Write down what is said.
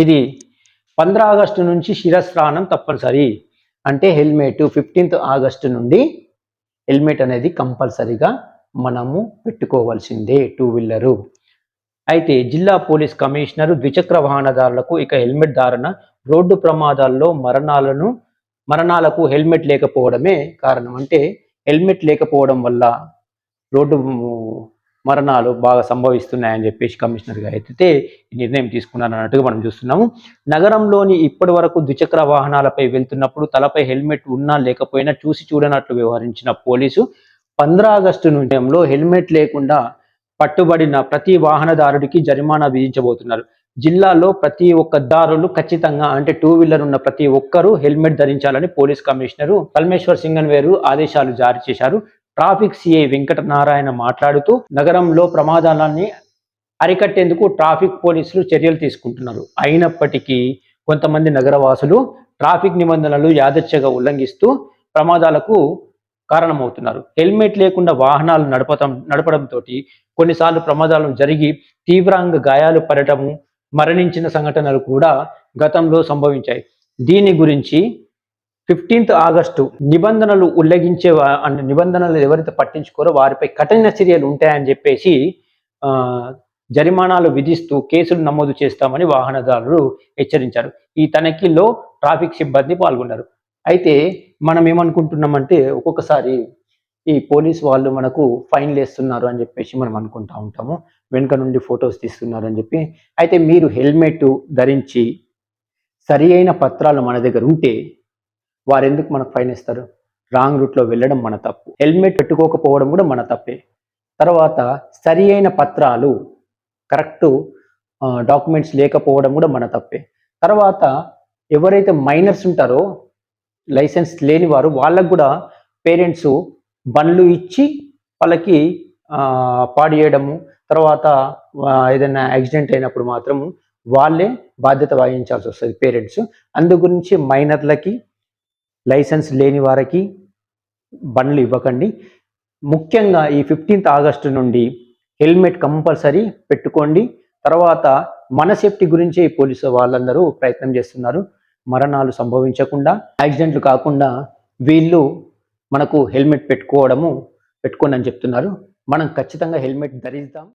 ఇది 15 ఆగస్టు నుంచి శిరస్త్రాణం తప్పనిసరి. అంటే హెల్మెట్ 15th ఆగస్టు నుండి హెల్మెట్ అనేది కంపల్సరీగా మనము పెట్టుకోవాల్సిందే టూ వీలరు. అయితే జిల్లా పోలీస్ కమిషనరు ద్విచక్ర వాహనదారులకు ఇక హెల్మెట్ ధారణ రోడ్డు ప్రమాదాల్లో మరణాలకు హెల్మెట్ లేకపోవడమే కారణం. అంటే హెల్మెట్ లేకపోవడం వల్ల రోడ్డు మరణాలు బాగా సంభవిస్తున్నాయని చెప్పేసి కమిషనర్ గారు అయితే ఈ నిర్ణయం తీసుకున్నారన్నట్టుగా మనం చూస్తున్నాము. నగరంలోని ఇప్పటి వరకు ద్విచక్ర వాహనాలపై వెళ్తున్నప్పుడు తలపై హెల్మెట్ ఉన్నా లేకపోయినా చూసి చూడనట్లు వ్యవహరించిన పోలీసు 15 ఆగస్టు నుండి హెల్మెట్ లేకుండా పట్టుబడిన ప్రతి వాహనదారుడికి జరిమానా విధించబోతున్నారు. జిల్లాలో ప్రతి ఒక్క దారులు ఖచ్చితంగా అంటే టూ వీలర్ ఉన్న ప్రతి ఒక్కరూ హెల్మెట్ ధరించాలని పోలీస్ కమిషనరు పరమేశ్వర్ సింగన్వేరు ఆదేశాలు జారీ చేశారు. ట్రాఫిక్ సిఐ వెంకటనారాయణ మాట్లాడుతూ నగరంలో ప్రమాదాలన్నీ అరికట్టేందుకు ట్రాఫిక్ పోలీసులు చర్యలు తీసుకుంటున్నారు. అయినప్పటికీ కొంతమంది నగరవాసులు ట్రాఫిక్ నిబంధనలు యాదృచ్ఛికంగా ఉల్లంఘిస్తూ ప్రమాదాలకు కారణమవుతున్నారు. హెల్మెట్ లేకుండా వాహనాలు నడపడంతో కొన్నిసార్లు ప్రమాదాలు జరిగి తీవ్రంగా గాయాలు పడటము, మరణించిన సంఘటనలు కూడా గతంలో సంభవించాయి. దీని గురించి 15th ఆగస్టు నిబంధనలు ఉల్లంఘించే నిబంధనలు ఎవరైతే పట్టించుకోరో వారిపై కఠిన చర్యలు ఉంటాయని చెప్పేసి జరిమానాలు విధిస్తూ కేసులు నమోదు చేస్తామని వాహనదారులు హెచ్చరించారు. ఈ తనిఖీల్లో ట్రాఫిక్ సిబ్బంది పాల్గొన్నారు. అయితే మనం ఏమనుకుంటున్నామంటే ఒక్కొక్కసారి ఈ పోలీస్ వాళ్ళు మనకు ఫైన్లు వేస్తున్నారు అని చెప్పేసి మనం అనుకుంటా ఉంటాము. వెనుక నుండి ఫొటోస్ తీస్తున్నారు అని చెప్పి. అయితే మీరు హెల్మెట్ ధరించి సరి అయిన పత్రాలు మన దగ్గర ఉంటే వారెందుకు మనకు ఫైన్ ఇస్తారు? రాంగ్ రూట్లో వెళ్ళడం మన తప్పు, హెల్మెట్ పెట్టుకోకపోవడం కూడా మన తప్పే. తర్వాత సరి అయిన పత్రాలు కరెక్ట్ డాక్యుమెంట్స్ లేకపోవడం కూడా మన తప్పే. తర్వాత ఎవరైతే మైనర్స్ ఉంటారో లైసెన్స్ లేని వారు వాళ్ళకు కూడా పేరెంట్స్ బండ్లు ఇచ్చి వాళ్ళకి పాడియడము, తర్వాత ఏదైనా యాక్సిడెంట్ అయినప్పుడు మాత్రం వాళ్ళే బాధ్యత వహించాల్సి వస్తుంది పేరెంట్స్. అందు గురించి మైనర్లకి లైసెన్స్ లేని వారికి బండ్లు ఇవ్వకండి. ముఖ్యంగా ఈ 15th ఆగస్టు నుండి హెల్మెట్ కంపల్సరీ పెట్టుకోండి. తర్వాత మన సేఫ్టీ గురించి పోలీసు వాళ్ళందరూ ప్రయత్నం చేస్తున్నారు. మరణాలు సంభవించకుండా, యాక్సిడెంట్లు కాకుండా వీళ్ళు మనకు హెల్మెట్ పెట్టుకోండి అని చెప్తున్నారు. మనం ఖచ్చితంగా హెల్మెట్ ధరిద్దాం.